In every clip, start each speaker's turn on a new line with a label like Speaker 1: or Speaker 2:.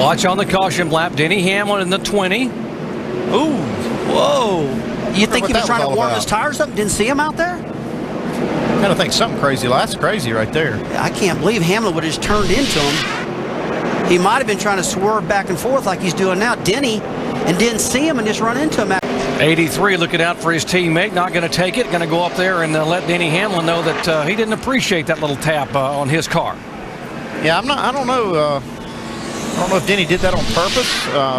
Speaker 1: Watch on the caution lap. Denny Hamlin in the 20. Ooh, whoa.
Speaker 2: You think he was trying to warm his tires up? Didn't see him out there?
Speaker 3: I kind of think something crazy. That's crazy right there.
Speaker 2: I can't believe Hamlin would have just turned into him. He might have been trying to swerve back and forth like he's doing now, Denny, and didn't see him and just run into him.
Speaker 1: 83 looking out for his teammate. Not going to take it. Going to go up there and let Denny Hamlin know that he didn't appreciate that little tap on his car.
Speaker 3: Yeah, I don't know. I don't know if Denny did that on purpose.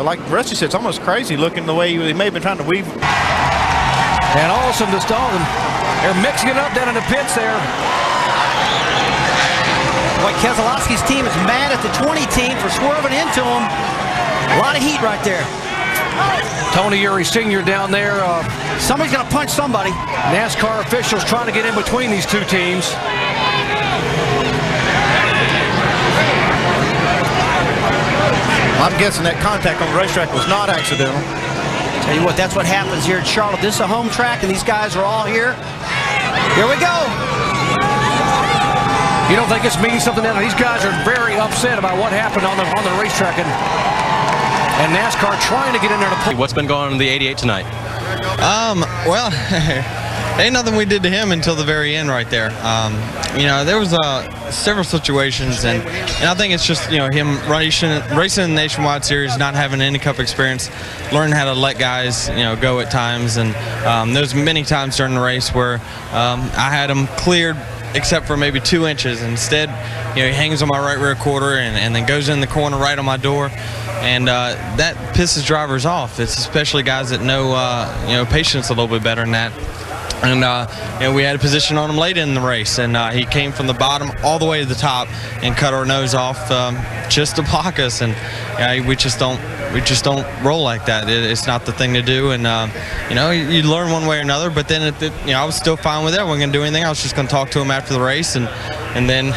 Speaker 3: Like Rusty said, it's almost crazy looking the way he may have been trying to weave.
Speaker 1: And all of a sudden, they're mixing it up down in the pits there.
Speaker 2: Boy, Keselowski's team is mad at the 20 team for swerving into him. A lot of heat right there.
Speaker 1: Tony Uri Sr. down there.
Speaker 2: Somebody's going to punch somebody.
Speaker 1: NASCAR officials trying to get in between these two teams.
Speaker 3: I'm guessing that contact on the racetrack was not accidental.
Speaker 2: Tell you what, that's what happens here at Charlotte. This is a home track, and these guys are all here. Here we go.
Speaker 1: You don't think this means something? Now these guys are very upset about what happened on the racetrack, and NASCAR trying to get in there to play.
Speaker 4: What's been going on in the 88 tonight?
Speaker 5: Well, ain't nothing we did to him until the very end right there. You know, there was several situations, and I think it's just, you know, him racing in the Nationwide Series, not having any cup experience, learning how to let guys, you know, go at times. And there's many times during the race where I had him cleared except for maybe 2 inches. Instead, you know, he hangs on my right rear quarter and then goes in the corner right on my door. And that pisses drivers off. It's especially guys that know, you know, patience a little bit better than that. And you know, we had a position on him late in the race, and he came from the bottom all the way to the top and cut our nose off just to block us. And we just don't roll like that. It's not the thing to do. And you know, you learn one way or another. But then, you know, I was still fine with it. I wasn't gonna do anything. I was just gonna talk to him after the race, and then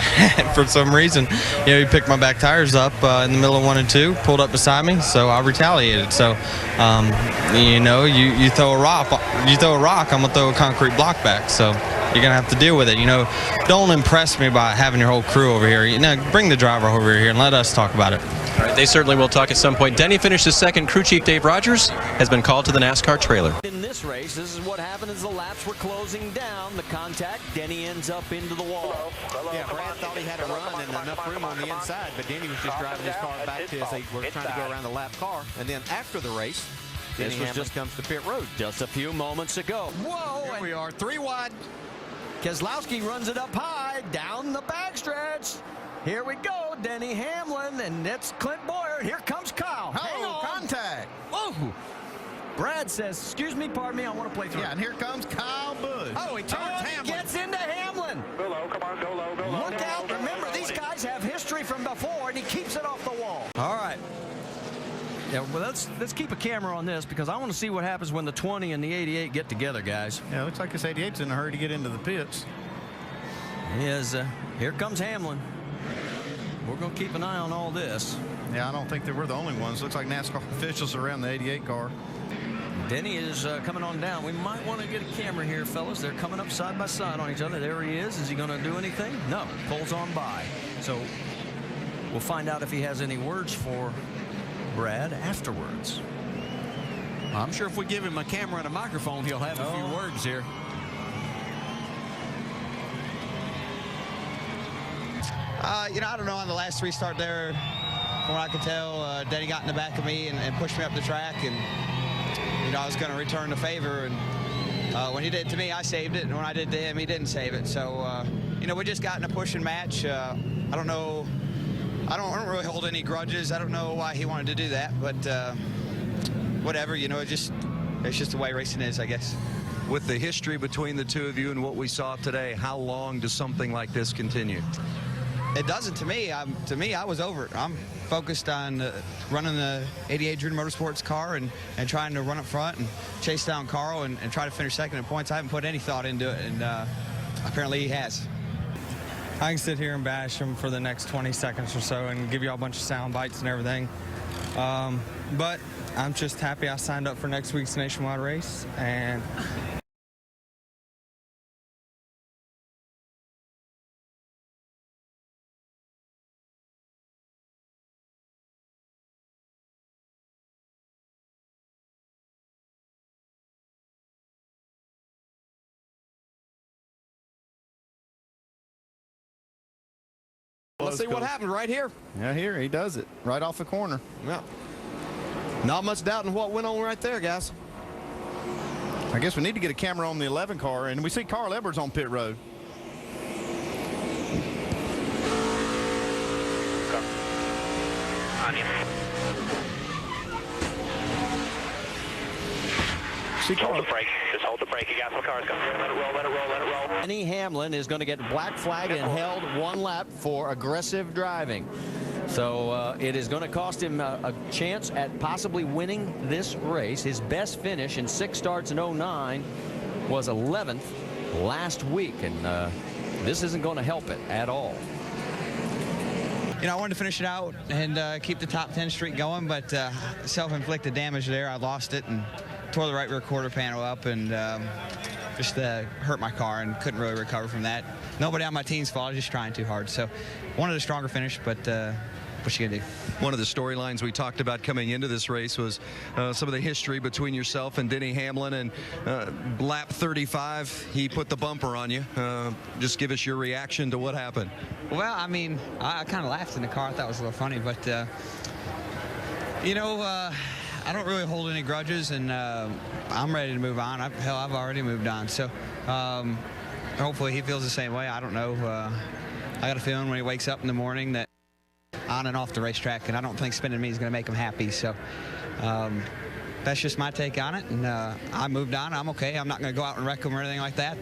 Speaker 5: for some reason, you know, he picked my back tires up in the middle of 1 and 2, pulled up beside me, so I retaliated. So, you know, you throw a rock, I'm gonna throw a concrete block back. So you're gonna have to deal with it. You know, don't impress me by having your whole crew over here. You know, bring the driver over here and let us talk about it.
Speaker 4: All right, they certainly will talk at some point. Denny finished his second. Crew chief Dave Rogers has been called to the NASCAR trailer.
Speaker 6: In this race, this is what happened as the laps were closing down. The contact, Denny ends up into the wall.
Speaker 7: Yeah, Brad thought he had a run and enough room on the inside, but Denny was just driving his car back to as they were trying to go around the lap car. And then after the race, Denny just comes to pit road.
Speaker 6: Just a few moments ago. Whoa!
Speaker 7: Here we are, 3 wide.
Speaker 6: Keselowski runs it up high, down the backstretch. Here we go, Denny Hamlin, and it's Clint Boyer. Here comes Kyle. Hang on.
Speaker 7: Contact.
Speaker 6: Whoa! Brad says, excuse me, pardon me, I want to play through.
Speaker 7: Yeah, and here comes Kyle Busch.
Speaker 6: Oh, he turns Hamlin. Gets into Hamlin.
Speaker 8: Go low, come on, go low, go low.
Speaker 6: Look out, remember, these guys have history from before, and he keeps it off the wall. All right. Yeah, well, let's keep a camera on this, because I want to see what happens when the 20 and the 88 get together, guys.
Speaker 3: Yeah, it looks like this 88's in a hurry to get into the pits.
Speaker 6: Here comes Hamlin. We're going to keep an eye on all this.
Speaker 3: Yeah, I don't think that we're the only ones. Looks like NASCAR officials are around the 88 car.
Speaker 6: Denny is coming on down. We might want to get a camera here, fellas. They're coming up side by side on each other. There he is. Is he going to do anything? No. Pulls on by. So we'll find out if he has any words for Brad afterwards.
Speaker 7: I'm sure if we give him a camera and a microphone, he'll have a few words here.
Speaker 5: You know, I don't know, on the last restart there, from what I could tell, Denny got in the back of me and pushed me up the track, and, you know, I was going to return the favor, and when he did it to me, I saved it, and when I did it to him, he didn't save it. So, you know, we just got in a pushing match. I don't know, I don't really hold any grudges. I don't know why he wanted to do that, but whatever, you know, it's just the way racing is, I guess.
Speaker 9: With the history between the two of you and what we saw today, how long does something like this continue?
Speaker 5: It doesn't to me. I was over it. I'm focused on running the 88 Dream Motorsports car and trying to run up front and chase down Carl and try to finish second in points. I haven't put any thought into it, and apparently he has. I can sit here and bash him for the next 20 seconds or so and give you all a bunch of sound bites and everything. But I'm just happy I signed up for next week's nationwide race, and
Speaker 7: Let's see what happened right here.
Speaker 3: Yeah, here he does it right off the corner.
Speaker 7: Yeah. Not much doubt in what went on right there, guys.
Speaker 3: I guess we need to get a camera on the 11 car, and we see Carl Edwards on pit road.
Speaker 8: Just hold the brake. Just hold the brake. You got some cars coming. Let it roll, let it roll, let it roll.
Speaker 6: Denny Hamlin is going to get black flagged and held 1 lap for aggressive driving. So it is going to cost him a chance at possibly winning this race. His best finish in 6 starts in 09 was 11th last week, and this isn't going to help it at all.
Speaker 5: You know, I wanted to finish it out and keep the top 10 streak going, but self-inflicted damage there. I lost it and tore the right rear quarter panel up, and just hurt my car and couldn't really recover from that. Nobody on my team's fault. I was just trying too hard. So wanted a stronger finish, but what you gonna do?
Speaker 9: One of the storylines we talked about coming into this race was some of the history between yourself and Denny Hamlin, and lap 35, he put the bumper on you. Just give us your reaction to what happened.
Speaker 5: Well, I mean, I kind of laughed in the car. I thought it was a little funny, but you know, I don't really hold any grudges, and I'm ready to move on. Hell, I've already moved on. So hopefully he feels the same way. I don't know. I got a feeling when he wakes up in the morning that on and off the racetrack, and I don't think spinning me is going to make him happy. So that's just my take on it, and I moved on. I'm okay. I'm not going to go out and wreck him or anything like that.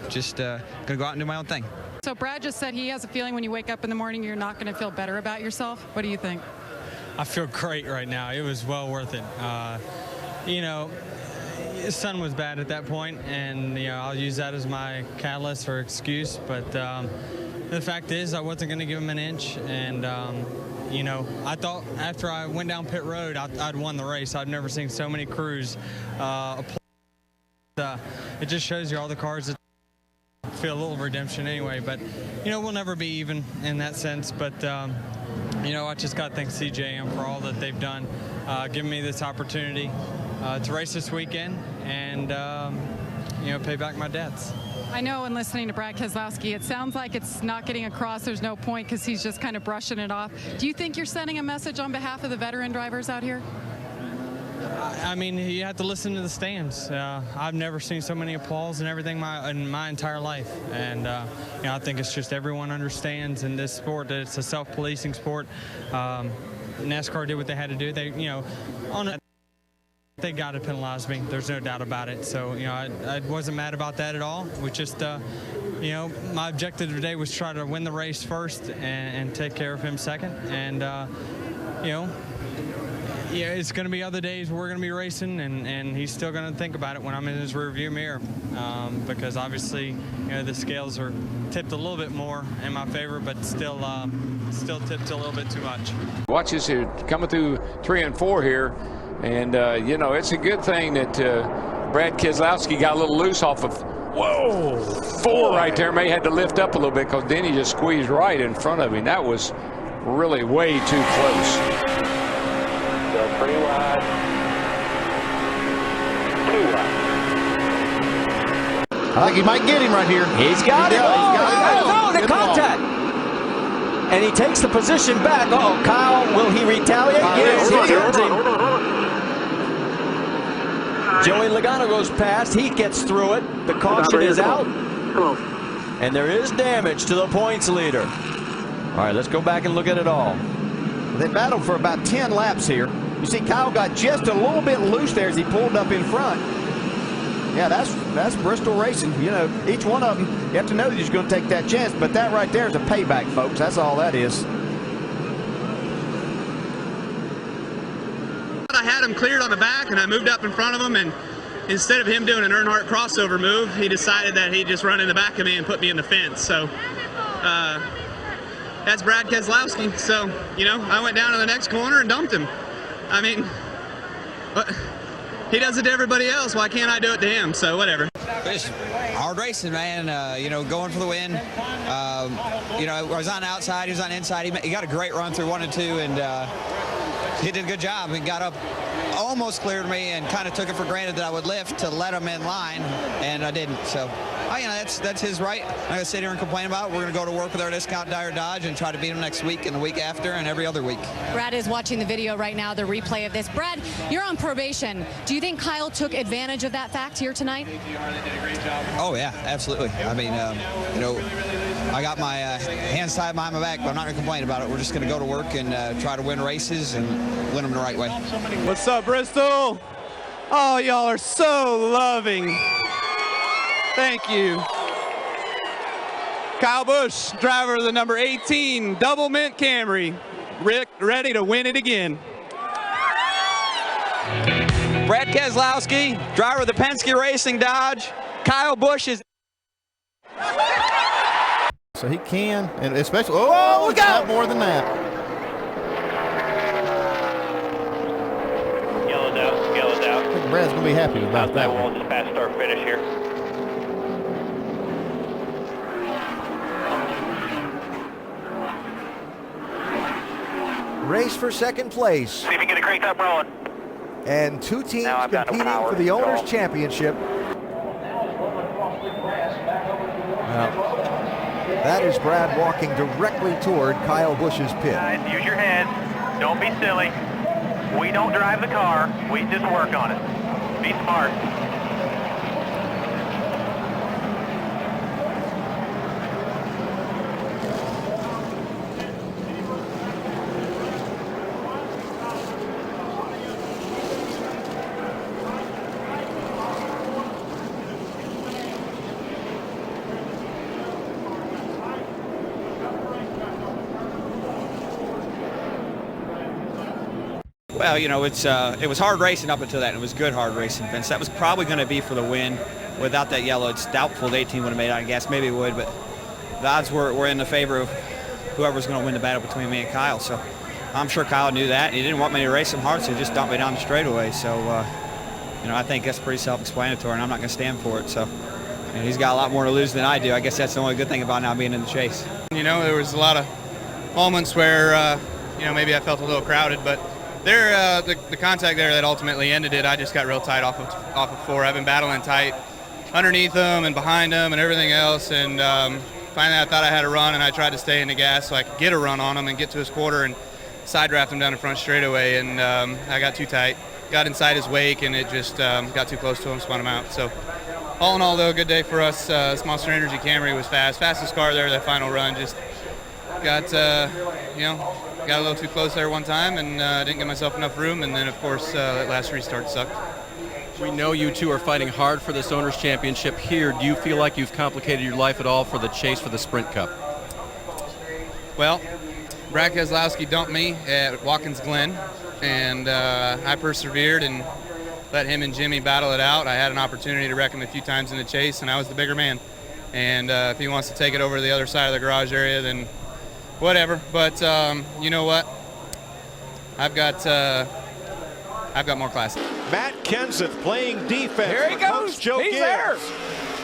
Speaker 5: Just going to go out and do my own thing.
Speaker 10: So Brad just said he has a feeling when you wake up in the morning you're not going to feel better about yourself. What do you think?
Speaker 11: I feel great right now. It was well worth it. You know, the sun was bad at that point, and you know, I'll use that as my catalyst or excuse. But the fact is, I wasn't going to give him an inch, and you know, I thought after I went down pit road, I'd won the race. I've never seen so many crews applaud. It just shows you all the cars that feel a little redemption anyway. But you know, we'll never be even in that sense. But you know, I just got to thank CJM for all that they've done, giving me this opportunity to race this weekend and, you know, pay back my debts.
Speaker 10: I know in listening to Brad Keselowski, it sounds like it's not getting across. There's no point because he's just kind of brushing it off. Do you think you're sending a message on behalf of the veteran drivers out here?
Speaker 11: I mean, you have to listen to the stands. I've never seen so many applause and everything in my entire life. And, you know, I think it's just everyone understands in this sport that it's a self-policing sport. NASCAR did what they had to do. They, you know, they got to penalize me. There's no doubt about it. So, you know, I wasn't mad about that at all. We just, you know, my objective today was try to win the race first and take care of him second. And, you know, yeah, it's going to be other days where we're going to be racing, and he's still going to think about it when I'm in his rearview mirror, because obviously, you know, the scales are tipped a little bit more in my favor, but still tipped a little bit too much.
Speaker 12: Watch this here, coming through 3 and 4 here, and you know, it's a good thing that Brad Keselowski got a little loose off of 4 right there. May had to lift up a little bit because Denny just squeezed right in front of him. That was really way too close.
Speaker 8: Pretty wide. 2 wide.
Speaker 3: I think he might get him right here.
Speaker 6: He's got it. Oh, no, the contact. And he takes the position back. Uh-oh, Kyle, will he retaliate? Yes, he turns him. Joey Logano goes past. He gets through it. The caution is out. And there is damage to the points leader. All right, let's go back and look at it all.
Speaker 2: They battled for about 10 laps here. You see Kyle got just a little bit loose there as he pulled up in front. Yeah, that's Bristol racing. You know, each one of them, you have to know that he's going to take that chance, but that right there is a payback, folks. That's all that is.
Speaker 13: I had him cleared on the back, and I moved up in front of him, and instead of him doing an Earnhardt crossover move, he decided that he'd just run in the back of me and put me in the fence. So that's Brad Keselowski. So, you know, I went down to the next corner and dumped him. I mean, he does it to everybody else. Why can't I do it to him? So whatever.
Speaker 5: It's hard racing, man. You know, going for the win. You know, I was on the outside. He was on the inside. He got a great run through 1 and 2, and he did a good job. He got up, almost cleared me, and kind of took it for granted that I would lift to let him in line, and I didn't. So
Speaker 14: You know, that's his right. I'm not going to sit here and complain about it. We're going to go to work with our discount Dyer Dodge and try to beat him next week and the week after and every other week.
Speaker 15: Brad is watching the video right now, the replay of this. Brad, you're on probation. Do you think Kyle took advantage of that fact here tonight?
Speaker 14: Oh, yeah, absolutely. I mean, you know, I got my hands tied behind my back, but I'm not going to complain about it. We're just going to go to work and try to win races and win them the right way.
Speaker 13: What's up, Bristol? Oh, y'all are so loving. Thank you. Kyle Busch, driver of the number 18 Double Mint Camry, ready to win it again.
Speaker 14: Brad Keselowski, driver of the Penske Racing Dodge. Kyle Busch is...
Speaker 3: So he can, and especially, oh, look out! More than that.
Speaker 8: Yellowed out.
Speaker 3: I think Brad's going to be happy about that one.
Speaker 8: Just past start finish here.
Speaker 16: Race for second place.
Speaker 8: See if you can get it cranked up rolling.
Speaker 16: And two teams
Speaker 8: I've got no
Speaker 16: competing
Speaker 8: power
Speaker 16: for the
Speaker 8: to
Speaker 16: Owners'
Speaker 8: go.
Speaker 16: Championship. That is Brad walking directly toward Kyle Busch's pit.
Speaker 8: Guys, use your head. Don't be silly. We don't drive the car. We just work on it. Be smart.
Speaker 14: Well, you know, it was hard racing up until that, and it was good hard racing, Vince. That was probably going to be for the win. Without that yellow, it's doubtful the 18 would have made it on gas. Maybe it would, but the odds were in the favor of whoever's going to win the battle between me and Kyle. So I'm sure Kyle knew that. He didn't want me to race him hard, so he just dumped me down the straightaway. So, you know, I think that's pretty self-explanatory, and I'm not going to stand for it. So, and he's got a lot more to lose than I do. I guess that's the only good thing about now being in the chase.
Speaker 13: You know, there was a lot of moments where, you know, maybe I felt a little crowded, but there, the contact there that ultimately ended it, I just got real tight off of 4. I've been battling tight underneath them and behind them and everything else, and finally I thought I had a run, and I tried to stay in the gas so I could get a run on him and get to his quarter and side draft him down the front straightaway, and I got too tight, got inside his wake, and it just got too close to him, spun him out. So all in all, though, a good day for us. This Monster Energy Camry was fastest car there, that final run. Just got you know, got a little too close there one time and didn't give myself enough room, and then of course that last restart sucked.
Speaker 4: We know you two are fighting hard for this Owners' Championship here. Do you feel like you've complicated your life at all for the chase for the Sprint Cup?
Speaker 13: Well, Brad Keselowski dumped me at Watkins Glen, and I persevered and let him and Jimmy battle it out. I had an opportunity to wreck him a few times in the chase, and I was the bigger man. And if he wants to take it over to the other side of the garage area, then whatever. But you know what? I've got more class.
Speaker 17: Matt Kenseth playing defense.
Speaker 12: Here he goes.
Speaker 17: Joe
Speaker 12: He's
Speaker 17: Gibbs.
Speaker 12: there.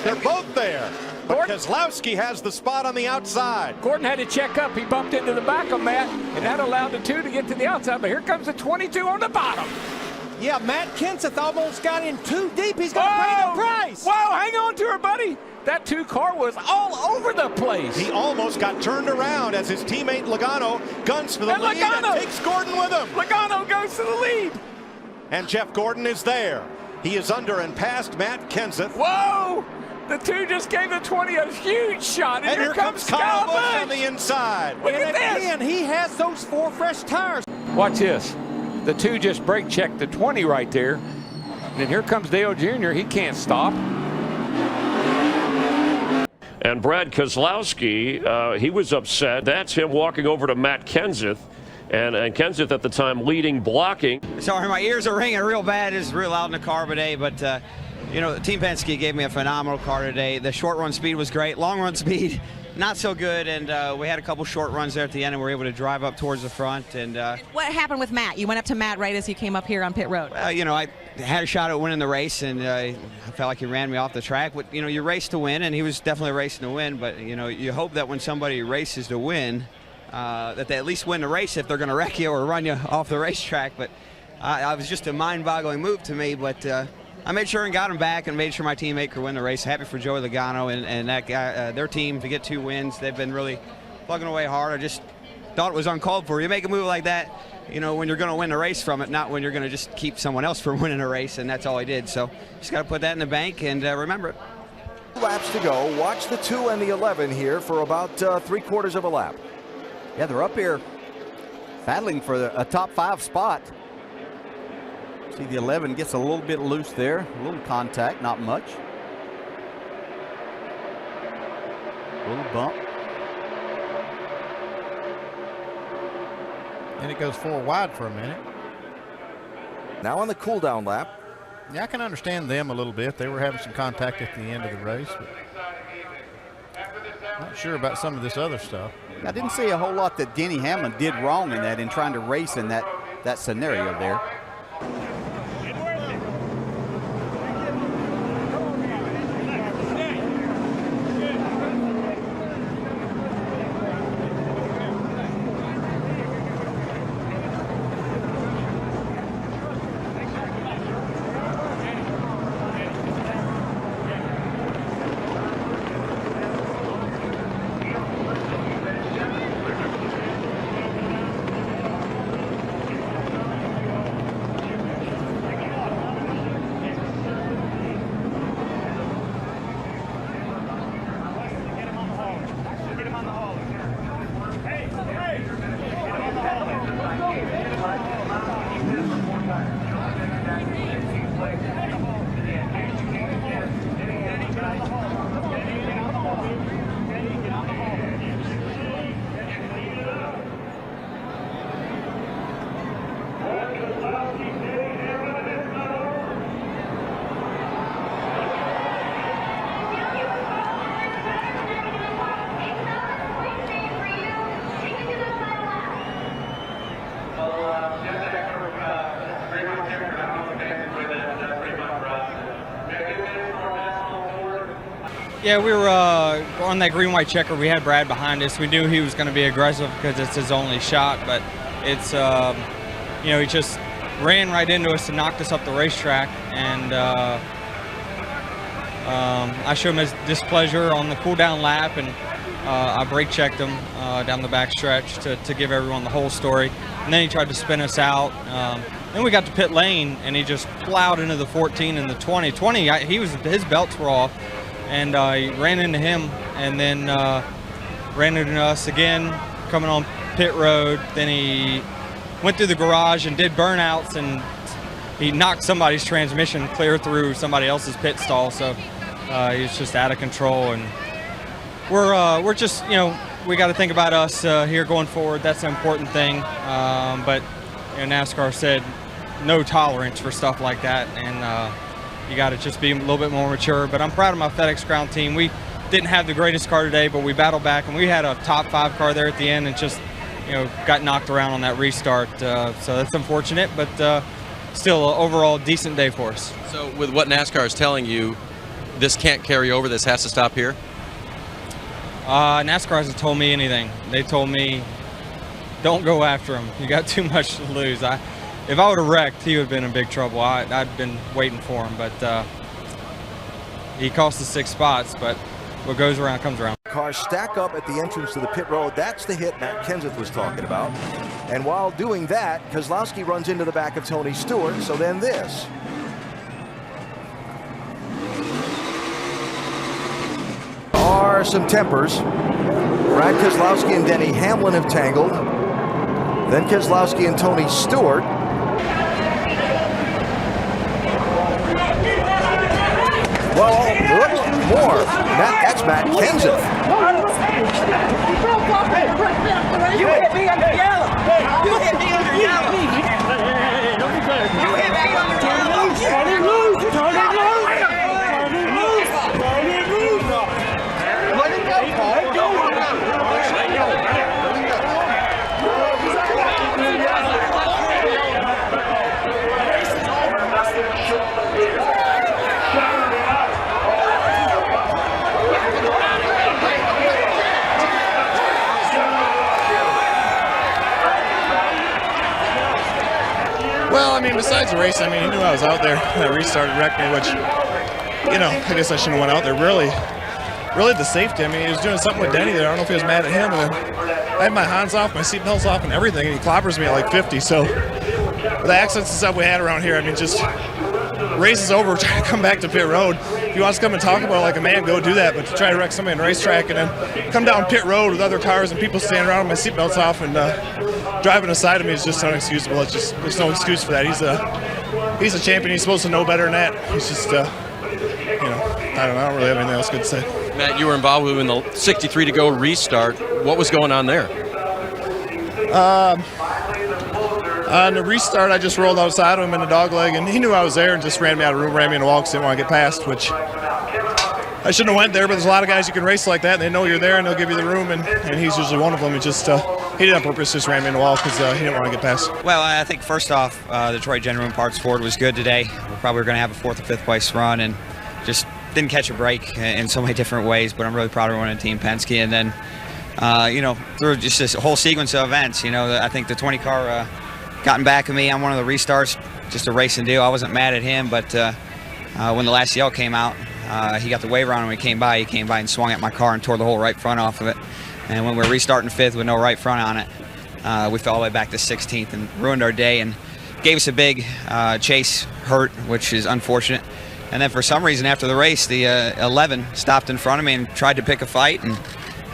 Speaker 17: They're both there. But Keselowski has the spot on the outside.
Speaker 12: Gordon had to check up. He bumped into the back of Matt, and that allowed the 2 to get to the outside. But here comes the 22 on the bottom.
Speaker 18: Yeah, Matt Kenseth almost got in too deep. He's going to pay the price.
Speaker 12: Whoa, hang on to her, buddy. That 2 car was all over the place.
Speaker 17: He almost got turned around as his teammate Logano guns for the lead and takes Gordon with him.
Speaker 12: Logano goes to the lead.
Speaker 17: And Jeff Gordon is there. He is under and past Matt Kenseth.
Speaker 12: Whoa! The 2 just gave the 20 a huge shot. And here comes
Speaker 17: Kyle Busch on the inside.
Speaker 12: Look at this.
Speaker 18: Again, he has those 4 fresh tires.
Speaker 12: Watch this. The 2 just brake checked the 20 right there. And then here comes Dale Jr. He can't stop.
Speaker 19: And Brad Keselowski, he was upset. That's him walking over to Matt Kenseth. And Kenseth at the time leading, blocking.
Speaker 14: Sorry, my ears are ringing real bad. It's real loud in the car today, but you know, Team Penske gave me a phenomenal car today. The short run speed was great. Long run speed, not so good. And we had a couple short runs there at the end, and we were able to drive up towards the front. And
Speaker 15: What happened with Matt? You went up to Matt right as you came up here on pit road.
Speaker 14: you know, I had a shot at winning the race, and I felt like he ran me off the track. But you know, you race to win, and he was definitely racing to win. But you know, you hope that when somebody races to win, that they at least win the race if they're going to wreck you or run you off the racetrack. But it was just a mind-boggling move to me. But I made sure and got him back and made sure my teammate could win the race. Happy for Joey Logano and that guy, their team, to get 2 wins. They've been really plugging away hard. I just thought it was uncalled for. You make a move like that, you know, when you're going to win a race from it, not when you're going to just keep someone else from winning a race, and that's all he did. So just got to put that in the bank and remember it.
Speaker 16: 2 laps to go. Watch the 2 and the 11 here for about 3/4 of a lap.
Speaker 2: Yeah, they're up here battling for a top 5 spot. See, the 11 gets a little bit loose there. A little contact, not much. A little bump.
Speaker 3: And it goes 4 wide for a minute.
Speaker 16: Now on the cool down lap.
Speaker 3: Yeah, I can understand them a little bit. They were having some contact at the end of the race, but not sure about some of this other stuff.
Speaker 2: I didn't see a whole lot that Denny Hamlin did wrong in that, in trying to race in that scenario there.
Speaker 11: Yeah, we were on that green-white checker. We had Brad behind us. We knew he was going to be aggressive because it's his only shot, but it's, you know, he just ran right into us and knocked us up the racetrack. And I showed him his displeasure on the cool-down lap, and I brake-checked him down the back stretch to give everyone the whole story. And then he tried to spin us out. Then we got to pit lane, and he just plowed into the 14 and the 20. 20, his belts were off. And he ran into him, and then ran into us again coming on pit road. Then he went through the garage and did burnouts, and he knocked somebody's transmission clear through somebody else's pit stall. So he was just out of control. And we're just, you know, we got to think about us here going forward. That's an important thing. But you know, NASCAR said no tolerance for stuff like that, and you got to just be a little bit more mature. But I'm proud of my FedEx Ground team. We didn't have the greatest car today, but we battled back, and we had a top 5 car there at the end, and just, you know, got knocked around on that restart. So that's unfortunate, but still an overall decent day for us.
Speaker 4: So with what NASCAR is telling you, this can't carry over, this has to stop here?
Speaker 11: NASCAR hasn't told me anything. They told me, don't go after him. You got too much to lose. If I would have wrecked, he would have been in big trouble. I'd been waiting for him, but he cost us 6 spots, but what goes around comes around.
Speaker 16: Cars stack up at the entrance to the pit road. That's the hit Matt Kenseth was talking about. And while doing that, Keselowski runs into the back of Tony Stewart, so then this. Are some tempers. Brad Keselowski and Denny Hamlin have tangled. Then Keselowski and Tony Stewart. Well, look, more. That's Matt Kenseth.
Speaker 20: You hit me under yellow. You hit me under yellow. You hit me under yellow. Turn it loose. Turn it loose. Turn it loose. Turn it loose. Let it go, Paul. Let go.
Speaker 21: Well, I mean, besides the race, I mean, he knew I was out there. That restart wrecked me, which, you know, I guess I shouldn't have went out there. Really the safety. I mean, he was doing something with Denny there. I don't know if he was mad at him. And then I had my hands off, my seatbelts off, and everything, and he clobbers me at like 50. So the accidents and stuff we had around here, I mean, just race is over. Try to come back to pit road. If he wants to come and talk about it like a man, go do that. But to try to wreck somebody on the racetrack and then come down pit road with other cars and people standing around with my seatbelts off and driving aside of me is just unexcusable. It's just, there's no excuse for that. He's a champion. He's supposed to know better than that. He's just, you know, I don't really have anything else good to say.
Speaker 4: Matt, you were involved in the 63 to go restart. What was going on there?
Speaker 21: On the restart, I just rolled outside of him in the dog leg, and he knew I was there and just ran me out of the room, ran me in the wall because he didn't want to get past, which I shouldn't have went there, but there's a lot of guys you can race like that, and they know you're there, and they'll give you the room, and he's usually one of them. He just, he did on purpose, just ran me in the wall because he didn't want to get past.
Speaker 14: Well, I think first off, Detroit Genuine Parts Ford was good today. We're probably going to have a 4th or 5th place run, and just didn't catch a break in so many different ways, but I'm really proud of running Team Penske. And then, you know, through just this whole sequence of events, you know, I think the 20 car gotten back at me on one of the restarts, just a racing deal. I wasn't mad at him, but when the last yell came out, he got the waiver on when he came by and swung at my car and tore the whole right front off of it. And when we were restarting 5th with no right front on it, we fell all the way back to 16th and ruined our day and gave us a big chase hurt, which is unfortunate. And then for some reason after the race, the 11 stopped in front of me and tried to pick a fight, and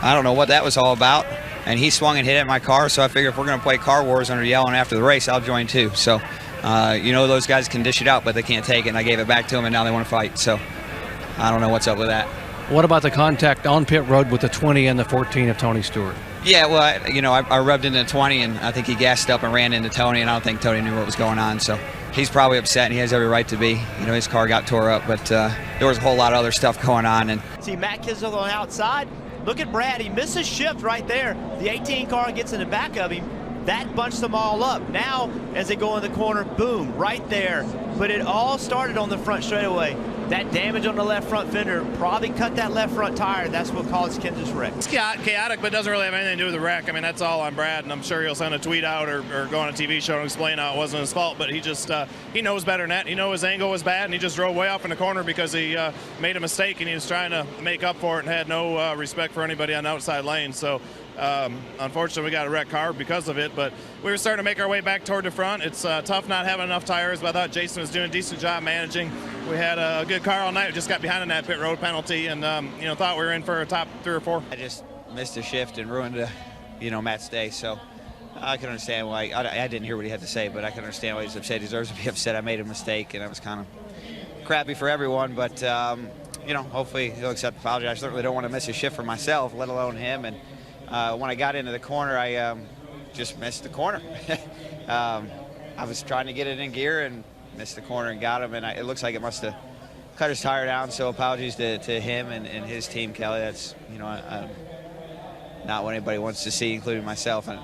Speaker 14: I don't know what that was all about. And he swung and hit at my car, so I figured if we're going to play car wars under yelling after the race, I'll join too. So, you know, those guys can dish it out, but they can't take it, and I gave it back to them, and now they want to fight. So I don't know what's up with that.
Speaker 1: What about the contact on pit road with the 20 and the 14 of Tony Stewart?
Speaker 14: Yeah, well, I rubbed into 20, and I think he gassed up and ran into Tony, and I don't think Tony knew what was going on. So he's probably upset, and he has every right to be. You know, his car got tore up, but there was a whole lot of other stuff going on. And
Speaker 22: see Matt Keselowski on the outside. Look at Brad. He misses shift right there. The 18 car gets in the back of him. That bunched them all up. Now, as they go in the corner, boom, right there. But it all started on the front straightaway. That damage on the left front fender probably cut that left front tire. That's what caused Kendra's wreck.
Speaker 21: It's chaotic, but it doesn't really have anything to do with the wreck. I mean, that's all on Brad, and I'm sure he'll send a tweet out or go on a TV show and explain how it wasn't his fault. But he just, he knows better than that. He knows his angle was bad, and he just drove way off in the corner because he made a mistake, and he was trying to make up for it and had no respect for anybody on the outside lane. So unfortunately, we got a wrecked car because of it, but we were starting to make our way back toward the front. It's tough not having enough tires, but I thought Jason was doing a decent job managing. We had a good car all night. We just got behind in that pit road penalty and, you know, thought we were in for a top 3 or 4.
Speaker 14: I just missed a shift and ruined, you know, Matt's day. So I can understand why. I didn't hear what he had to say, but I can understand why he's upset. He deserves to be upset. I made a mistake, and I was kind of crappy for everyone. But, you know, hopefully he'll accept the apology. I certainly don't want to miss a shift for myself, let alone him. And when I got into the corner, I just missed the corner. I was trying to get it in gear and missed the corner and got him, and it looks like it must have cut his tire down. So apologies to him and his team, Kelly. That's, you know, not what anybody wants to see, including myself. And